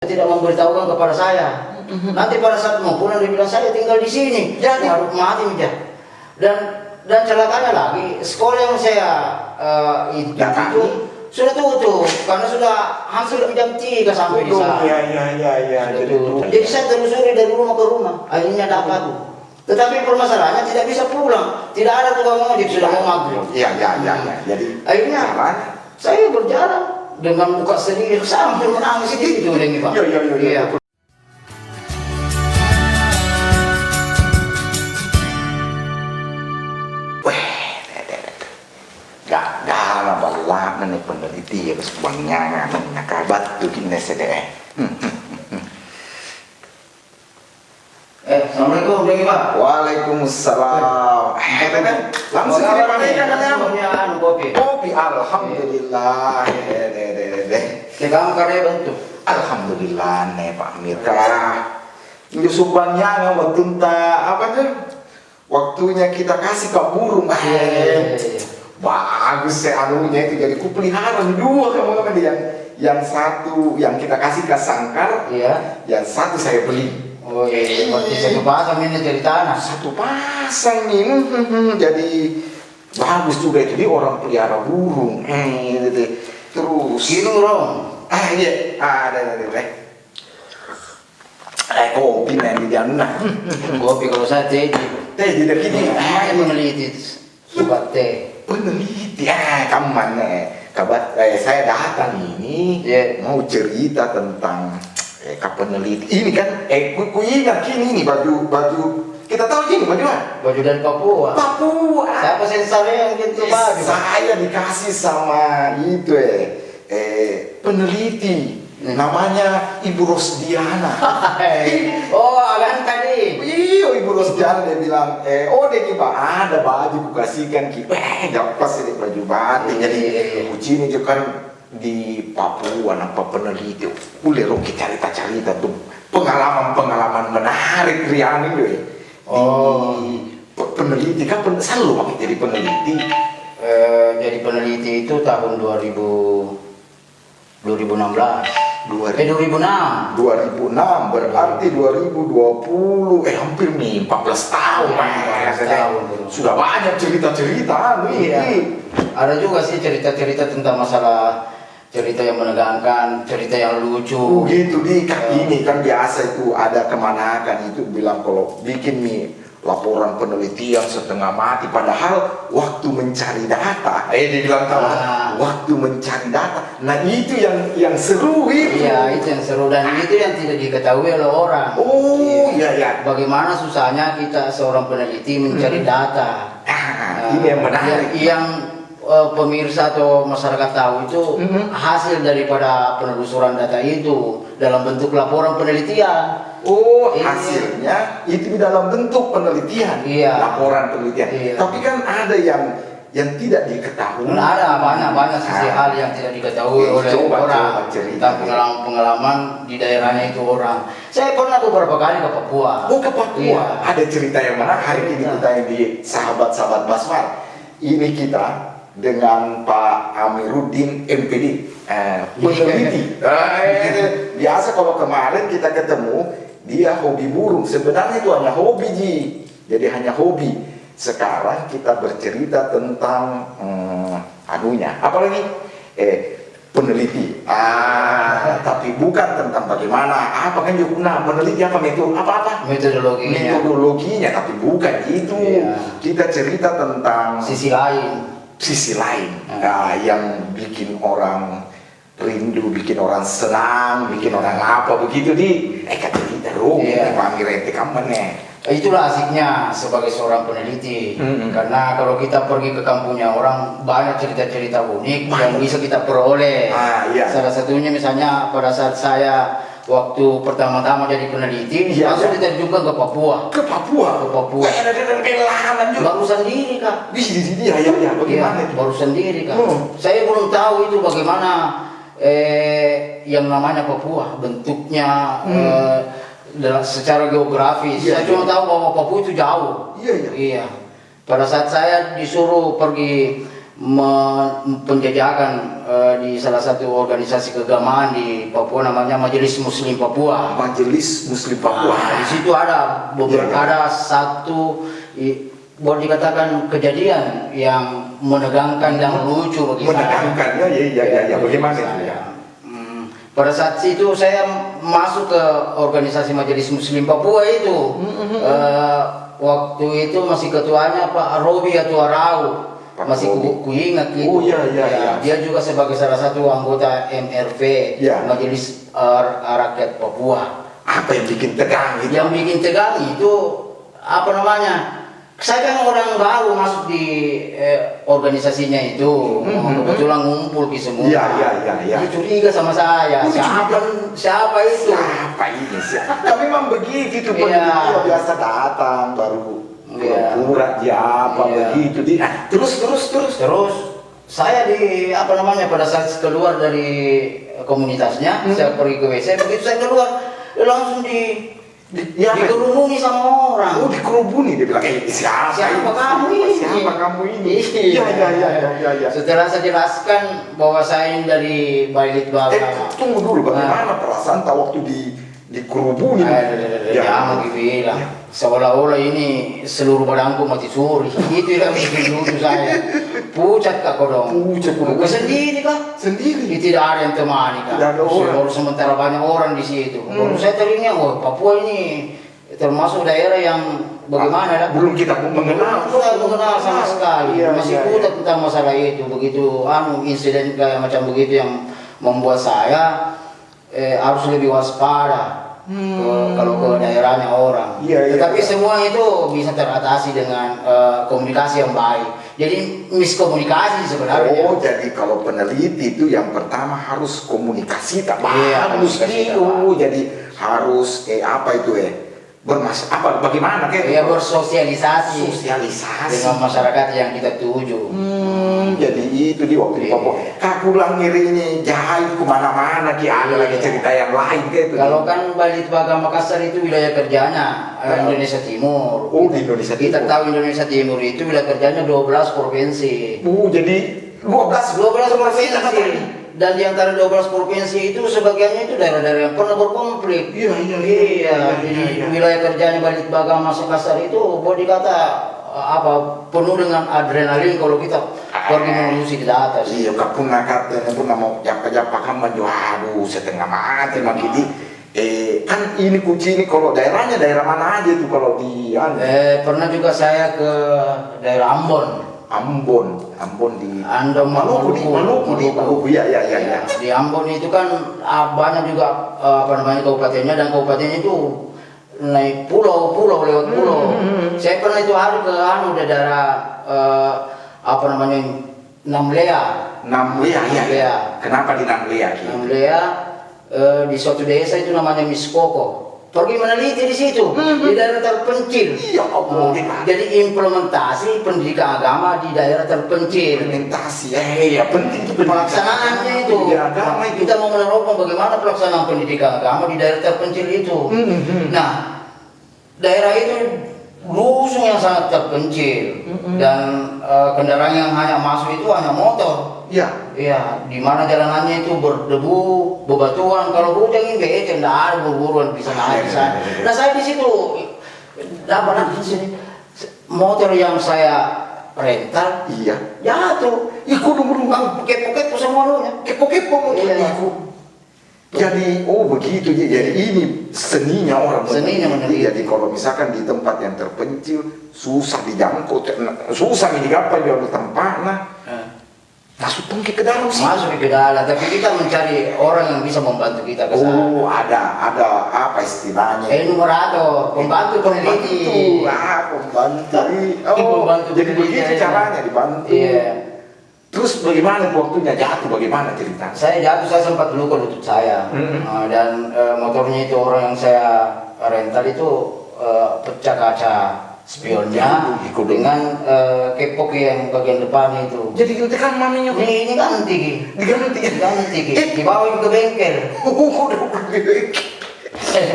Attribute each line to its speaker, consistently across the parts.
Speaker 1: tidak memberitahukan kepada saya. Nanti pada saat mau pulang dia bilang saya tinggal di sini. Jadi harus mati aja. Dan celakanya lagi sekolah yang saya itu sudah tutup karena sudah hampir jam 3 sampai di sana.
Speaker 2: Iya.
Speaker 1: Jadi saya telusuri dari rumah ke rumah, akhirnya dapat. Tetapi permasalahannya tidak bisa pulang, tidak ada tukang ojek sudah mau maghrib.
Speaker 2: Iya. Jadi
Speaker 1: akhirnya saya berjalan dengan muka sedih sambil menangis itu ini Pak. Iya.
Speaker 2: Gak balak nih peneliti ya sebangnya kabat tuh kini sedeh.
Speaker 1: Assalamualaikum Pak.
Speaker 2: Waalaikumsalam. Langsung kiri panennya kan
Speaker 1: kopi.
Speaker 2: Kopi alhamdulillah.
Speaker 1: Kamu karya bentuk.
Speaker 2: Alhamdulillah nih Pak Mirka. Ini subangnya nggak tunta apa tuh? Waktunya kita kasih ke burung. Bagus anunya itu jadi kupelihara dua kamu yang satu yang kita kasih ke sangkar, yang satu saya beli.
Speaker 1: Oh iya, berarti satu pasang ini dari tanah.
Speaker 2: Satu pasang ini, jadi bagus juga itu dia orang pelihara burung. Terus.
Speaker 1: Kilo dong.
Speaker 2: Iya, ada. Kopi nanti jangan.
Speaker 1: Kopi kalau saya teh
Speaker 2: tidak gini.
Speaker 1: Meneliti suka teh.
Speaker 2: Peneliti, kamu mana? Kabar saya datang ini mau cerita tentang peneliti. Ini kan, ku ingat ini baju kita tahu ini baju apa?
Speaker 1: Baju dari Papua. Siapa sensor yang gitu baju?
Speaker 2: Saya dikasih sama itu peneliti. Namanya Ibu Rosdiana.
Speaker 1: Oh, agan tadi.
Speaker 2: Iya, Ibu Rosdiana dia bilang, deh Kiba ada baju ku kasihkan Kiba. Dapat sih baju batik. Jadi kucing itu kan di Papua nampak peneliti. Boleh kita cerita tuh pengalaman menarik Riani deh. Peneliti kan selalu pakai jadi peneliti.
Speaker 1: Jadi peneliti itu tahun 2016. 2006
Speaker 2: berarti 2020 hampir nih 14 tahun sudah banyak cerita-cerita
Speaker 1: ada juga sih cerita-cerita tentang masalah cerita yang menegangkan, cerita yang lucu
Speaker 2: gitu ini kan biasa itu ada kemanakan itu bilang kalau bikin nih laporan penelitian setengah mati padahal waktu mencari data dia bilang waktu mencari data itu yang seru itu
Speaker 1: itu yang seru dan itu yang tidak diketahui oleh orang bagaimana susahnya kita seorang peneliti mencari data
Speaker 2: ini yang menarik
Speaker 1: yang pemirsa atau masyarakat tahu itu hasil daripada penelusuran data itu dalam bentuk laporan penelitian.
Speaker 2: Hasilnya itu di dalam bentuk penelitian, laporan penelitian. Tapi kan ada yang tidak diketahui.
Speaker 1: Ada banyak sisi hal yang tidak diketahui oleh orang tentang pengalaman di daerahnya itu orang. Saya pernah beberapa kali ke Papua.
Speaker 2: Ke Papua. Ada cerita yang menarik hari ini kita di sahabat-sahabat Basmar. Ini kita dengan Pak Amiruddin MPD peneliti. Biasa kalau kemarin kita ketemu dia hobi burung, sebenarnya itu hanya hobi jadi hanya hobi. Sekarang kita bercerita tentang apalagi peneliti. Tapi bukan tentang bagaimana kan guna meneliti metodologinya tapi bukan itu. Kita cerita tentang sisi lain yang bikin orang rindu, bikin orang senang, bikin orang apa begitu kata kita panggil
Speaker 1: itulah asiknya sebagai seorang peneliti karena kalau kita pergi ke kampungnya orang banyak cerita-cerita unik yang bisa kita peroleh. Salah satunya misalnya pada saat saya waktu pertama-tama jadi peneliti langsung diterjunkan ke Papua. Baru sendiri Kak.
Speaker 2: Bagaimana itu?
Speaker 1: Baru sendiri Kak. Saya belum tahu itu bagaimana yang namanya Papua bentuknya secara geografis. Saya cuma tahu bahwa Papua itu jauh. Pada saat saya disuruh pergi penjajakan di salah satu organisasi keagamaan di Papua, namanya Majelis Muslim Papua.
Speaker 2: Majelis Muslim Papua.
Speaker 1: Di situ ada beberapa, ada satu boleh dikatakan kejadian yang menegangkan dan lucu bagi saya.
Speaker 2: Menegangkannya, ya. Bagaimana itu ya?
Speaker 1: Pada saat itu saya masuk ke organisasi Majelis Muslim Papua itu. Waktu itu masih ketuanya Pak Robi Atuarau. Masih ku ingat gitu.
Speaker 2: Oh iya.
Speaker 1: Dia juga sebagai salah satu anggota MRP, Majelis Rakyat Papua.
Speaker 2: Apa yang bikin tegang itu?
Speaker 1: Yang bikin tegang itu apa namanya? Saya kan orang baru masuk di organisasinya itu, kebetulan ngumpul di semua.
Speaker 2: Iya.
Speaker 1: Dia curiga sama saya. Siapa itu?
Speaker 2: Siapa ini? Tapi memang begitu itu peneliti biasa datang baru pura begitu.
Speaker 1: Terus saya pada saat keluar dari komunitasnya, saya pergi ke WC, begitu saya keluar langsung dikerumuni sama orang.
Speaker 2: Oh, dikerumuni, dia bilang, siapa kamu ini? Iya.
Speaker 1: Setelah saya jelaskan bahwa saya ini dari Bailit Baga.
Speaker 2: Tunggu dulu, bagaimana perasaan tahu waktu dikerumuni?
Speaker 1: Jangan dibilang seolah-olah ini seluruh badanku mati suri. Itu yang bikin lucu saya. Pucat kak kodong. Sendiri kak?
Speaker 2: Sendiri.
Speaker 1: Tidak ada yang temani kak.
Speaker 2: Tidak ada orang.
Speaker 1: Sementara banyak orang di situ. Baru saya teringat, Papua ini termasuk daerah yang bagaimana lah.
Speaker 2: Belum kita mengenal.
Speaker 1: Saya mengenal sama sekali.
Speaker 2: Iya.
Speaker 1: Masih pucat tentang masalah itu. Begitu insiden kayak macam begitu yang membuat saya harus lebih waspada. Kalau ke daerahnya orang. Tetapi semua itu bisa teratasi dengan komunikasi yang baik. Jadi miskomunikasi sebenarnya.
Speaker 2: Oh, jadi kalau peneliti itu yang pertama harus komunikasi tak
Speaker 1: bagus
Speaker 2: gitu. Jadi harus bagaimana
Speaker 1: bersosialisasi dengan masyarakat yang kita tuju.
Speaker 2: Jadi itu di waktu di Papua. Kapulang ngiri ini jahit kemana-mana, ada lagi cerita yang lain gitu.
Speaker 1: Kalau kan Bailit Baga Makassar itu wilayah kerjanya Indonesia Timur.
Speaker 2: Oh, di Indonesia Timur.
Speaker 1: Kita tahu Indonesia Timur itu wilayah kerjanya 12 provinsi.
Speaker 2: Jadi 12
Speaker 1: provinsi. Dan di antara 12 provinsi itu sebagiannya itu daerah-daerah yang pernah berkonflik. Iya. Jadi wilayah kerjanya Bailit Baga Makassar itu boleh dikata penuh dengan adrenalin kalau kita pergi menuju di atas.
Speaker 2: Iya, pernah mau japa kamu aduh setengah mati begini. Kan ini kunci ini kalau daerahnya daerah mana aja tuh kalau di
Speaker 1: pernah juga saya ke daerah Ambon di Maluku. Iya. Di Ambon itu kan banyak juga kabupatennya, dan kabupatennya itu naik pulau lewat pulau. Saya pernah itu hari ke daerah Namlea.
Speaker 2: Iya. Kenapa di Namlea?
Speaker 1: Namlea di suatu desa itu namanya Miskoko. Pergi meneliti di situ, di daerah terpencil.
Speaker 2: Iya,
Speaker 1: jadi implementasi pendidikan agama di daerah terpencil.
Speaker 2: Penting
Speaker 1: Pelaksanaannya itu. Kita mau menerapkan bagaimana pelaksanaan pendidikan agama di daerah terpencil itu. Nah, daerah itu dusun yang sangat terpencil, dan kendaraan yang hanya masuk itu hanya motor. Iya, di mana jalanannya itu berdebu, bebatuan. Kalau hujan ini becek, tidak ada buru-buruan bisa naik di sana. Nah, saya di situ dapat di sini motor yang saya rental. Jatuh. Kepo-kepo semuanya.
Speaker 2: Kepo-kepo. Jadi begitu. Jadi ini seninya orang meneliti. Jadi kalau misalkan di tempat yang terpencil susah dijangkau, susah ini apa jual tempatnya. Masuk ke dalam sih.
Speaker 1: Tapi kita mencari orang yang bisa membantu kita ke sana.
Speaker 2: Ada apa istilahnya?
Speaker 1: Enumerator, pembantu peneliti.
Speaker 2: Pembantu. Jadi begitu caranya dibantu.
Speaker 1: Iya.
Speaker 2: Terus bagaimana waktunya jatuh? Bagaimana cerita?
Speaker 1: Saya sempat luka lutut saya. Dan motornya itu orang yang saya rental itu pecah kaca spionnya dengan kepok yang bagian depannya itu.
Speaker 2: Jadi ganti kan maminya?
Speaker 1: Ini diganti. Dibawa ke bengkel.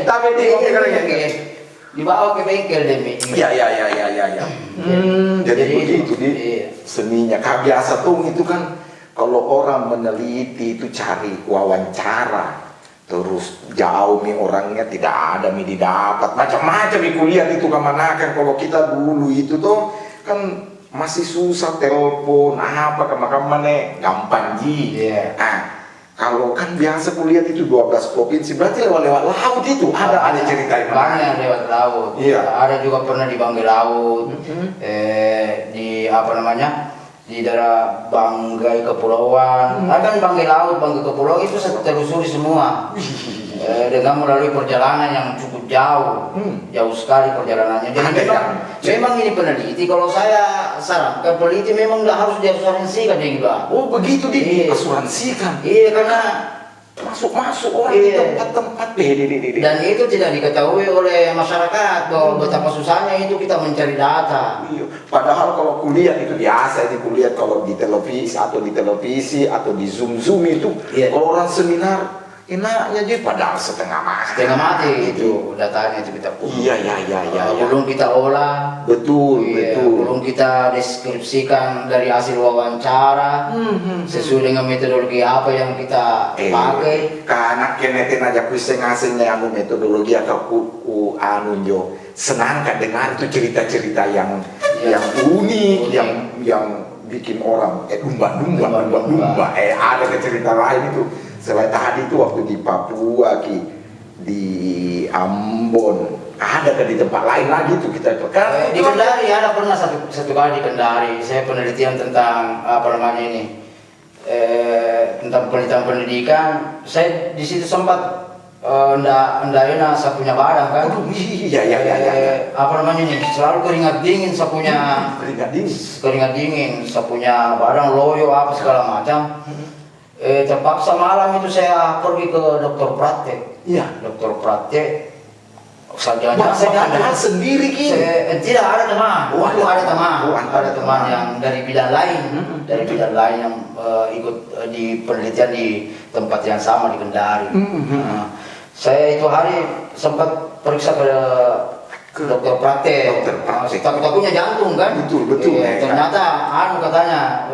Speaker 2: Tapi
Speaker 1: dibawa ke bengkel demi.
Speaker 2: Iya. Jadi begitu seninya. Biasa tuh itu kan kalau orang meneliti itu cari wawancara, terus jauh nih orangnya tidak ada nih didapat, macam-macam kuliah itu kemana kan. Kalau kita dulu itu tuh kan masih susah telepon apa kemana-mana gampang ji. Kalau kan biasa kuliah itu 12 provinsi, berarti lewat laut itu ada cerita yang
Speaker 1: banyak lewat laut. Ada juga pernah di Banggai Laut, di apa namanya, di daerah Banggai Kepulauan. Ada kan Banggai Laut, Banggai Kepulauan itu saya telusuri semua. Dengan melalui perjalanan yang cukup jauh sekali perjalanannya. Jadi memang ini peneliti. Kalau saya sarankan peneliti memang nggak harus diasuransikan dia juga.
Speaker 2: Oh begitu diasuransikan?
Speaker 1: Iya, karena
Speaker 2: masuk orang di tempat-tempat
Speaker 1: dan itu tidak diketahui oleh masyarakat bahwa betapa susahnya itu kita mencari data.
Speaker 2: Padahal kalau kuliah itu biasa, ini kuliah kalau di televisi atau di zoom itu, kalau orang seminar enaknya aja padahal setengah
Speaker 1: mati itu datanya itu kita
Speaker 2: iya.
Speaker 1: Belum kita olah betul. Belum kita deskripsikan dari hasil wawancara sesuai dengan metodologi apa yang kita pakai.
Speaker 2: Karena keneten aja kuseng-asengnya metodologi atau jo senang kan dengar itu cerita-cerita yang unik, yang bikin orang dumba. Ada cerita lain itu. Selain tadi itu waktu di Papua, di Ambon, ada kan di tempat lain lagi tuh kita
Speaker 1: di Kendari ada pernah satu kali di Kendari saya penelitian tentang apa namanya ini tentang penelitian pendidikan. Saya di situ sempat ndayana sapunya badan kan. Apa namanya nih, selalu keringat dingin sapunya sapunya badan loyo apa segala macam. Terpaksa malam itu saya pergi ke dokter praktek. Dokter praktek. Saya
Speaker 2: sendiri
Speaker 1: tidak ada teman. Ada teman yang dari bidang lain, yang ikut di penelitian di tempat yang sama di Kendari. Saya itu hari sempat periksa ke dokter praktek. Takut-takutnya jantung kan?
Speaker 2: Betul.
Speaker 1: Ternyata katanya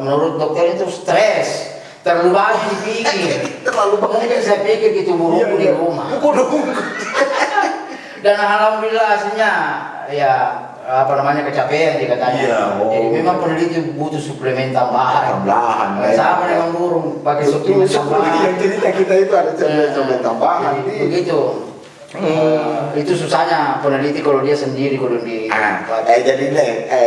Speaker 1: menurut dokter itu stres. Terlalu banyak dipikir. Mungkin saya pikir gitu burung di rumah. Dan alhamdulillah hasilnya kecapean dikatanya. Jadi memang peneliti butuh suplemen tambahan. Sama dengan burung pakai suplemen tambahan.
Speaker 2: Yang cerita kita itu ada suplemen tambahan.
Speaker 1: Begitu. Itu susahnya peneliti kalau dia sendiri kalau di.
Speaker 2: Jadi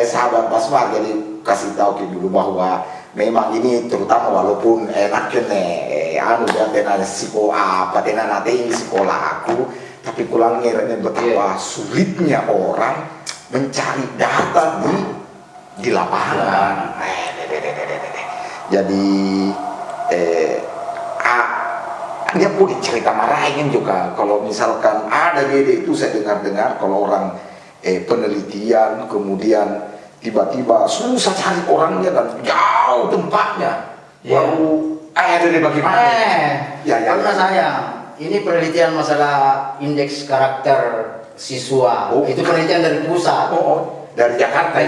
Speaker 2: sahabat Basmar, jadi kasih tahu dulu bahwa memang ini terutama walaupun enaknya sekolah aku, tapi kulangnya betapa sulitnya orang mencari data di lapangan. Jadi dia pun cerita marahin juga kalau misalkan ada itu saya dengar kalau orang penelitian kemudian tiba-tiba susah cari orangnya dan jauh tempatnya. Baru ada bagaimana?
Speaker 1: Karena saya ini penelitian masalah indeks karakter siswa. Itu penelitian dari pusat.
Speaker 2: Dari Jakarta.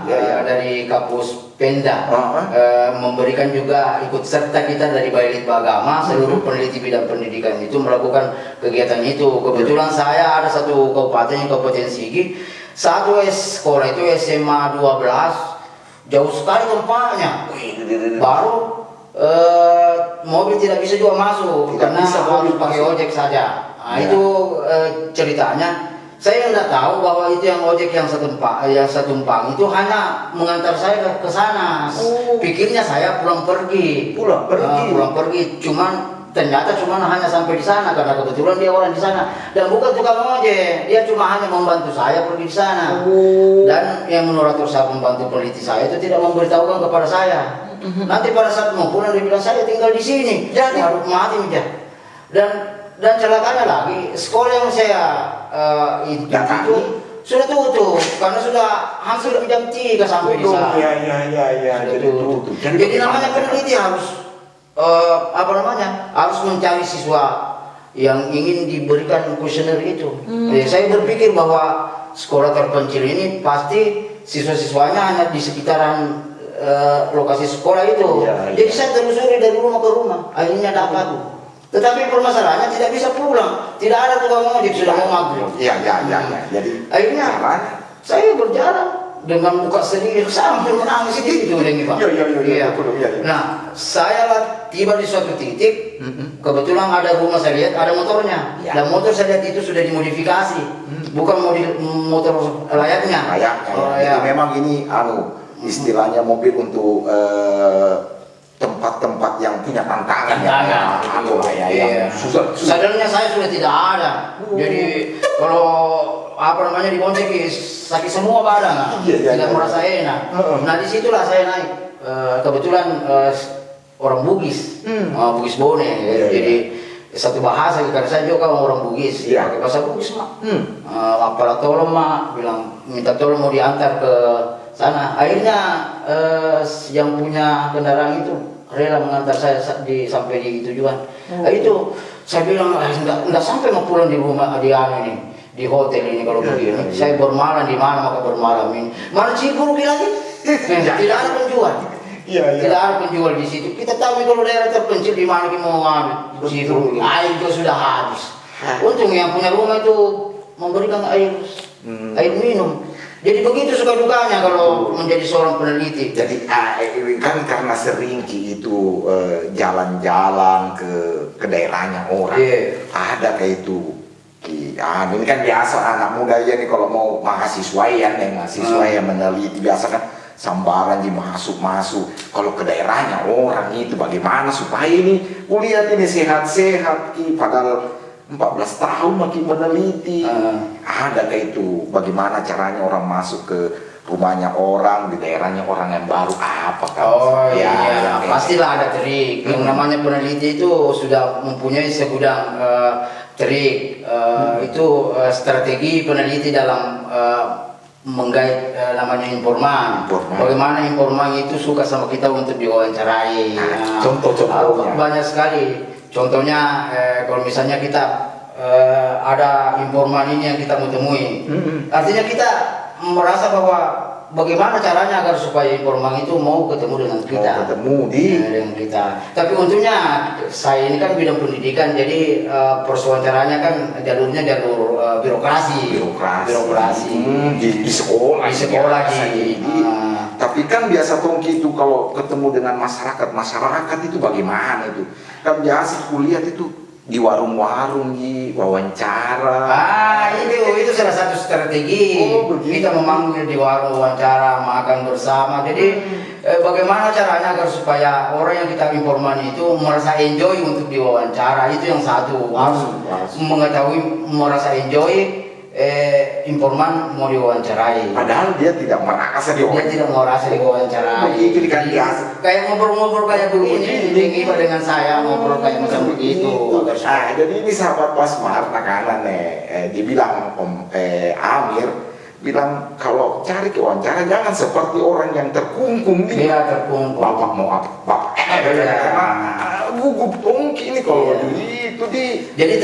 Speaker 1: Dari kampus Penda. Memberikan juga ikut serta kita dari Bailit Bagama, seluruh peneliti bidang pendidikan itu melakukan kegiatan itu. Kebetulan saya ada satu kabupaten Sigi. Satu sekolah itu SMA 12, jauh sekali tempatnya. Baru mobil tidak bisa juga masuk karena harus pakai ojek saja. Itu ceritanya. Saya tidak tahu bahwa itu yang ojek yang setumpang itu hanya mengantar saya ke sana. Pikirnya saya pulang pergi. Ternyata cuma hanya sampai di sana karena kebetulan dia orang di sana dan bukan tukang ojek, dia cuma hanya membantu saya pergi di sana. Dan yang menuratur saya membantu peneliti saya itu tidak memberitahukan kepada saya. Nanti pada saat mau pulang dia bilang saya tinggal di sini, jadi harus mati aja. Dan celakanya lagi sekolah yang saya itu sudah tutup karena sudah hampir jam 3 sampai di sana. Jadi namanya peneliti harus harus mencari siswa yang ingin diberikan kuesioner itu. Saya berpikir bahwa sekolah terpencil ini pasti siswa-siswanya hanya di sekitaran lokasi sekolah itu. Jadi saya telusuri dari rumah ke rumah, akhirnya dapat. Tetapi permasalahannya tidak bisa pulang, tidak ada tukang ojek sudah mau maghrib.
Speaker 2: Jadi
Speaker 1: akhirnya saya berjalan dengan muka sedih sambil menangis itu Pak. Iya. Nah, saya tiba di suatu titik, kebetulan ada rumah saya lihat ada motornya, dan motor saya lihat itu sudah dimodifikasi, bukan motor layaknya.
Speaker 2: Jadi memang ini istilahnya mobil untuk tempat-tempat yang punya tantangan.
Speaker 1: Sadarnya saya sudah tidak ada. Jadi kalau dibonceng sakit semua badan, tidak merasa enak. Nah disitulah saya naik. Kebetulan orang Bugis, Bugis Bone. Jadi satu bahasa karena saya juga orang Bugis. Pakai bahasa Bugis mak. Apalah tolong mak, bilang minta tolong mau diantar ke sana. Akhirnya yang punya kendaraan itu rela mengantar saya sampai di tujuan. Itu saya bilang enggak sampai mau pulang di rumah ini. Di hotel ini kalau begini, saya bermalam di mana maka bermalam ini. Mana Ciburu lagi? Tidak ada penjual. Tidak ada penjual di situ. Kita tahu kalau daerah terpencil di mana kita mau ambil Ciburu. Air juga sudah habis. Untung yang punya rumah itu memberikan air minum. Jadi begitu suka dukanya kalau menjadi seorang peneliti.
Speaker 2: Jadi kan karena sering itu jalan-jalan ke daerahnya orang, ada kayak itu. Ini kan biasa anak muda aja nih kalau mau mahasiswa yang meneliti biasa kan sambaran masuk. Kalau ke daerahnya orang itu bagaimana supaya ini kulihat ini sehat-sehat padahal 14 tahun makin meneliti. Ada kayak itu bagaimana caranya orang masuk ke rumahnya orang di daerahnya orang yang baru apa kan?
Speaker 1: Pastilah ada trik. Yang namanya peneliti itu sudah mempunyai segudang trik. Itu strategi peneliti dalam menggait namanya informan. Bagaimana informan itu suka sama kita untuk diwawancarai.
Speaker 2: Contoh-contohnya
Speaker 1: banyak sekali. Contohnya kalau misalnya kita ada informan ini yang kita mau temui, artinya kita merasa bahwa bagaimana caranya agar supaya informan itu mau ketemu dengan kita, dengan kita. Tapi untungnya saya ini kan bidang pendidikan, jadi perwawancaranya kan jalurnya jalur birokrasi.
Speaker 2: Di sekolah. Tapi kan biasa tongki itu kalau ketemu dengan masyarakat itu bagaimana itu? Kan biasa kuliah itu di warung-warung wawancara.
Speaker 1: Itu salah satu strategi. Kita memanggil di warung wawancara, makan bersama. Jadi bagaimana caranya agar supaya orang yang kita informan itu merasa enjoy untuk diwawancara. Itu yang satu. Harus mengetahui merasa enjoy informan mau diwawancarai.
Speaker 2: Padahal dia tidak merasa diwawancarai.
Speaker 1: Dia tidak merasa diwawancarai.
Speaker 2: Begitu kan biasa.
Speaker 1: Kayak ngobrol-ngobrol kayak begini, tiba dengan saya ngobrol kayak macam begitu.
Speaker 2: Jadi ini sahabat Basmar, kanan dibilang Amir bilang kalau cari wawancara jangan seperti orang yang terkungkung nih.
Speaker 1: Terkungkung.
Speaker 2: Bapak mau apa? Bapak gugup tongki ini kalau itu di.
Speaker 1: Jadi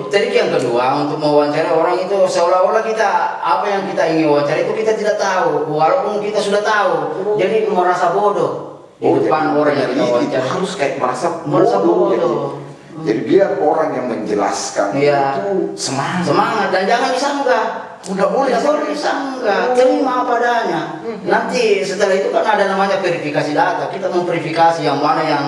Speaker 1: trik yang kedua untuk mewawancara orang itu seolah-olah kita apa yang kita ingin wawancara itu kita tidak tahu, walaupun kita sudah tahu. Jadi merasa bodoh di depan orang yang kita wawancara.
Speaker 2: Harus kayak merasa bodoh. Jadi biar orang yang menjelaskan itu
Speaker 1: semangat dan jangan disanggah. Udah boleh disanggah, terima apa adanya. Nanti setelah itu kan ada namanya verifikasi data. Kita memverifikasi yang mana yang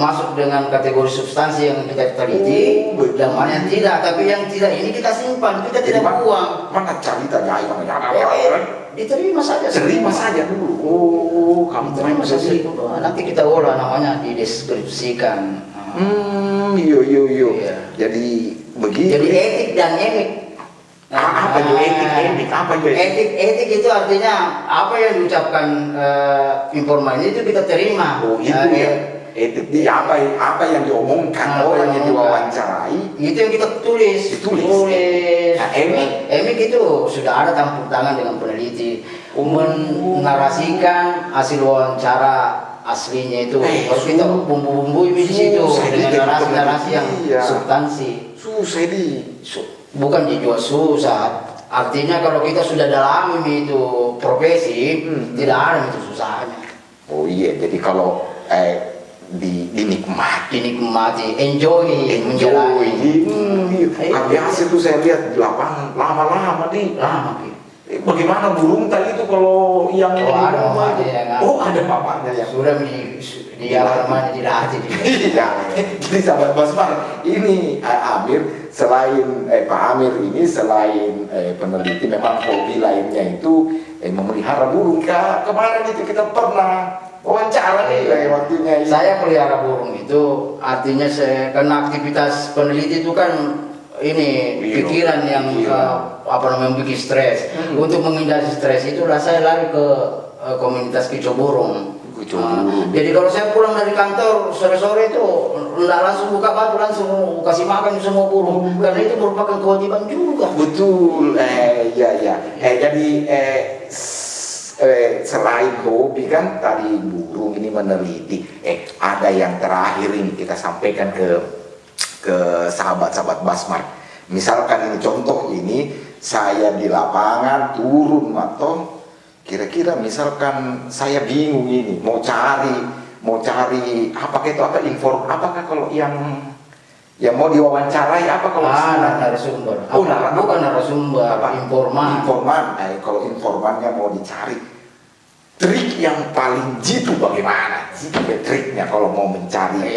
Speaker 1: masuk dengan kategori substansi yang kita teliti dan mana yang tidak. Tapi yang tidak ini kita simpan, kita tidak buang.
Speaker 2: Mana cerita gaib
Speaker 1: diterima saja.
Speaker 2: Terima saja dulu.
Speaker 1: Kamu terima saja dulu. Nanti kita olah namanya dideskripsikan.
Speaker 2: Iya. Jadi begitu.
Speaker 1: Jadi etik dan emik.
Speaker 2: Apa itu etik?
Speaker 1: Etik itu artinya apa yang diucapkan informan itu kita terima.
Speaker 2: Etik dia apa yang diomongkan orang yang diwawancarai
Speaker 1: itu yang kita tulis. Emik itu sudah ada campur tangan dengan peneliti menarasikan hasil wawancara aslinya itu. Kalau kita bumbu-bumbu di situ dengan narasi yang substansi.
Speaker 2: Susah di.
Speaker 1: Bukan dijual susah. Artinya kalau kita sudah dalami itu profesi, tidak ada itu susahnya.
Speaker 2: Oh iya, jadi kalau dinikmati,
Speaker 1: enjoy menjalani.
Speaker 2: Kan biasa tuh saya lihat di lapangan lama-lama di. Bagaimana burung tadi itu kalau yang
Speaker 1: ada mamanya yang
Speaker 2: ada mamanya yang
Speaker 1: sudah di halaman di hati.
Speaker 2: Iya. Jadi sahabat Basmar, ini Amir selain Pak Amir ini selain peneliti, memang hobi lainnya itu memelihara burung. Kemarin itu kita pernah wawancara nih waktunya ini.
Speaker 1: Saya pelihara burung itu artinya karena aktivitas peneliti itu kan ini pikiran yang bikin stres. Untuk menghindari stres itulah saya lari ke komunitas kicau burung. Jadi kalau saya pulang dari kantor sore-sore itu nggak langsung buka batu, langsung kasih makan semua burung, karena itu merupakan kewajiban juga.
Speaker 2: Betul. Jadi selain hobi kan tadi burung ini meneliti, ada yang terakhir ini kita sampaikan ke sahabat-sahabat Basmar. Misalkan ini contoh, ini saya di lapangan turun atau kira-kira misalkan saya bingung ini mau cari apakah itu apakah kalau yang mau diwawancarai apa kalau
Speaker 1: narasumber. Bukan narasumber, informan.
Speaker 2: Kalau informannya mau dicari, trik yang paling jitu bagaimana? Triknya kalau mau mencari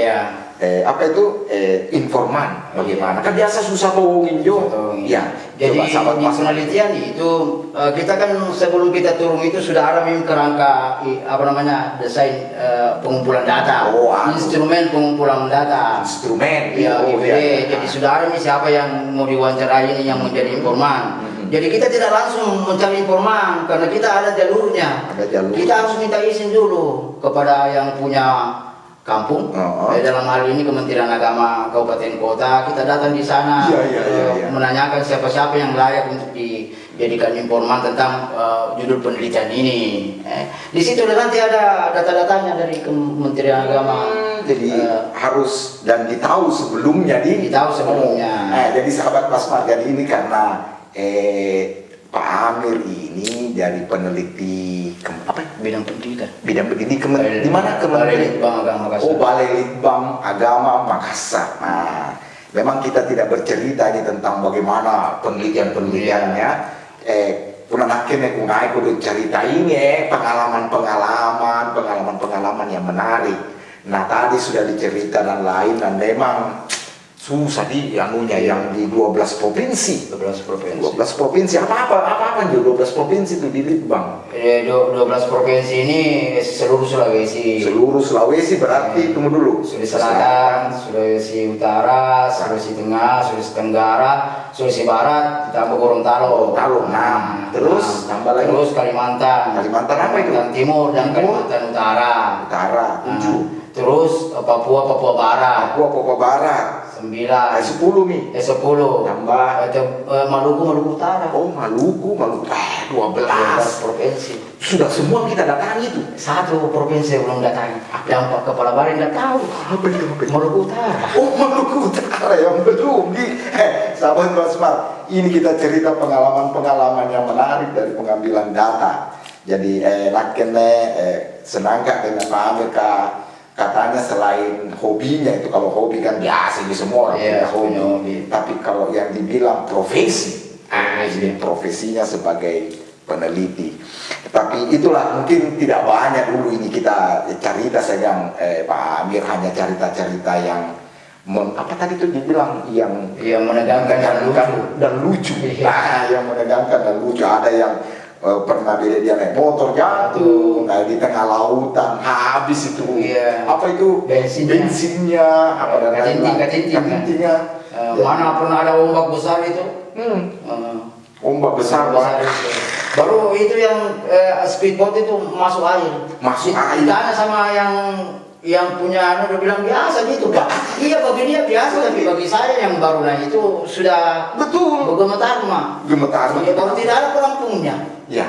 Speaker 2: informan bagaimana? Kan biasa susah bohongin juga. Ya.
Speaker 1: Jadi di penelitian itu kita kan sebelum kita turun itu sudah ada kerangka desain pengumpulan data, instrumen pengumpulan data. Jadi sudah ada siapa yang mau diwawancarai ini yang menjadi informan. Jadi kita tidak langsung mencari informan karena kita ada jalurnya. Kita harus minta izin dulu kepada yang punya kampung. Dalam hal ini Kementerian Agama Kabupaten Kota, kita datang di sana menanyakan siapa-siapa yang layak untuk dijadikan informan tentang judul penelitian ini. Di situ nanti ada data-datanya dari Kementerian Agama.
Speaker 2: Jadi harus dan ditahu sebelumnya. Jadi sahabat Basmar, jadi ini karena Pak Amir ini dari peneliti
Speaker 1: bidang pendidikan.
Speaker 2: Di mana
Speaker 1: Balai Litbang Agama Makassar.
Speaker 2: Balai Litbang Agama Makassar. Nah, memang kita tidak bercerita ini tentang bagaimana penelitiannya. Akhirnya kungai kudu cerita ini pengalaman yang menarik. Nah, tadi sudah dicerita dan lain, dan memang susah yang di 12 provinsi. 12 provinsi. Apa aja 12 provinsi itu di Litbang?
Speaker 1: 12 provinsi ini seluruh Sulawesi.
Speaker 2: Seluruh Sulawesi berarti tunggu dulu.
Speaker 1: Sulawesi Selatan, Sulawesi Utara, Sulawesi Tengah, Sulawesi Tenggara, Sulawesi Barat, ditambah Gorontalo.
Speaker 2: Terus tambah lagi.
Speaker 1: Terus Kalimantan.
Speaker 2: Kalimantan apa itu?
Speaker 1: Kalimantan Timur dan Kalimantan Utara.
Speaker 2: 7.
Speaker 1: Terus Papua Barat. 9.
Speaker 2: 10 nih.
Speaker 1: 10.
Speaker 2: Tambah
Speaker 1: Maluku Utara.
Speaker 2: Maluku 12
Speaker 1: provinsi.
Speaker 2: Sudah semua kita datangi itu.
Speaker 1: Satu provinsi belum datangi. Yang kepala barin nggak tahu.
Speaker 2: Apa itu?
Speaker 1: Maluku Utara.
Speaker 2: Maluku Utara yang belum sahabat Basmar. Ini kita cerita pengalaman yang menarik dari pengambilan data. Jadi senang dengan Pak Amir katanya selain hobinya itu, kalau hobi kan biasa di semua orang punya hobi. Tapi kalau yang dibilang profesi, profesinya sebagai peneliti. Tapi itulah mungkin tidak banyak dulu ini kita cerita sedang Pak Amir hanya cerita-cerita yang apa tadi itu dibilang yang
Speaker 1: menegangkan
Speaker 2: dan lucu. Yang menegangkan dan lucu. Ada yang pernah dia naik motor jatuh di tengah lautan, habis itu apa itu bensinnya apa dan kacintingnya.
Speaker 1: Mana pernah ada ombak besar itu?
Speaker 2: Ombak besar
Speaker 1: baru itu yang speedboat itu masuk air. Ditanya sama yang punya dia bilang biasa gitu Pak. Iya, bagi dia biasa, tapi bagi saya yang baru naik itu sudah
Speaker 2: betul
Speaker 1: bergemetar mah.
Speaker 2: Gemetar.
Speaker 1: Ya, baru tidak ada pelampungnya.
Speaker 2: Ya.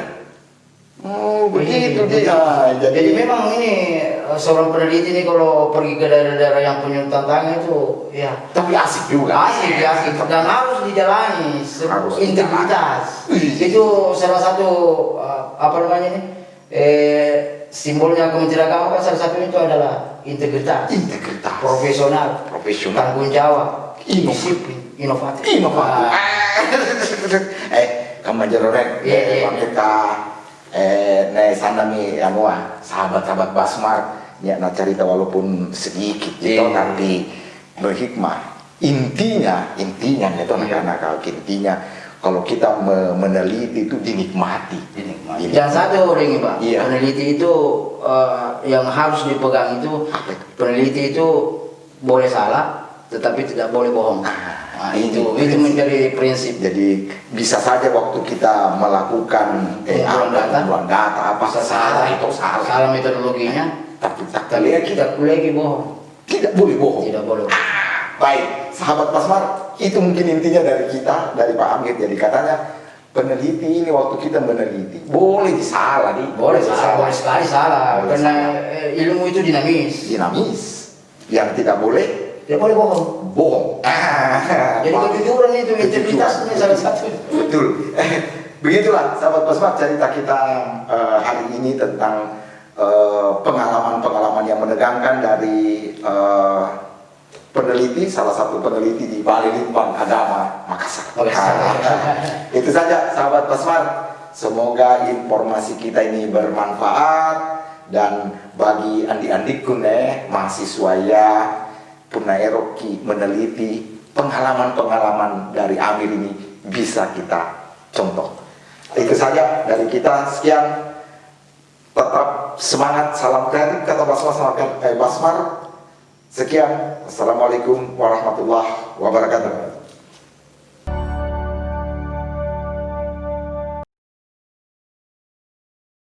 Speaker 2: Oh begitu dia.
Speaker 1: Jadi memang ini seorang peneliti ini kalau pergi ke daerah-daerah yang punya tantangan itu ya.
Speaker 2: Tapi asik juga.
Speaker 1: Asik dan harus dijalani
Speaker 2: Harus
Speaker 1: integritas. Itu salah satu apa namanya ini simbolnya Kementerian Agama kan salah satunya itu adalah integritas.
Speaker 2: Integritas.
Speaker 1: Profesional.
Speaker 2: Profesional.
Speaker 1: Tanggung jawab. Disiplin. Inovatif.
Speaker 2: Inovatif. Kamu jerorek. Kita sanami sahabat-sahabat Basmar ya cerita walaupun sedikit gitu tapi berhikmah. Intinya itu anak-anak intinya kalau kita meneliti itu dinikmati.
Speaker 1: Yang satu orang ini Pak, peneliti itu yang harus dipegang itu peneliti itu boleh salah tetapi tidak boleh bohong. Itu menjadi prinsip.
Speaker 2: Jadi bisa saja waktu kita melakukan pengumpulan data apa salah itu salah
Speaker 1: metodologinya,
Speaker 2: tapi
Speaker 1: kita lagi bohong.
Speaker 2: Tidak boleh bohong.
Speaker 1: Tidak boleh.
Speaker 2: Baik, sahabat Basmar, itu mungkin intinya dari kita, dari Pak Amir. Jadi katanya peneliti ini waktu kita meneliti boleh disalah nih.
Speaker 1: Boleh sekali salah. Karena ilmu itu dinamis.
Speaker 2: Yang tidak boleh bohong.
Speaker 1: Jadi kejujuran itu integritasnya salah satu.
Speaker 2: Betul. Begitulah sahabat Basmar cerita kita hari ini tentang pengalaman-pengalaman yang menegangkan dari peneliti, salah satu peneliti di Balai Litbang Agama Makassar. Itu saja sahabat Basmar. Semoga informasi kita ini bermanfaat dan bagi andi-andiku mahasiswa ya Punaeroki meneliti pengalaman-pengalaman dari Amir ini bisa kita contoh. Itu saja dari kita. Sekian, tetap semangat, salam kreatif kata Basmar. Sekian, assalamualaikum warahmatullahi wabarakatuh.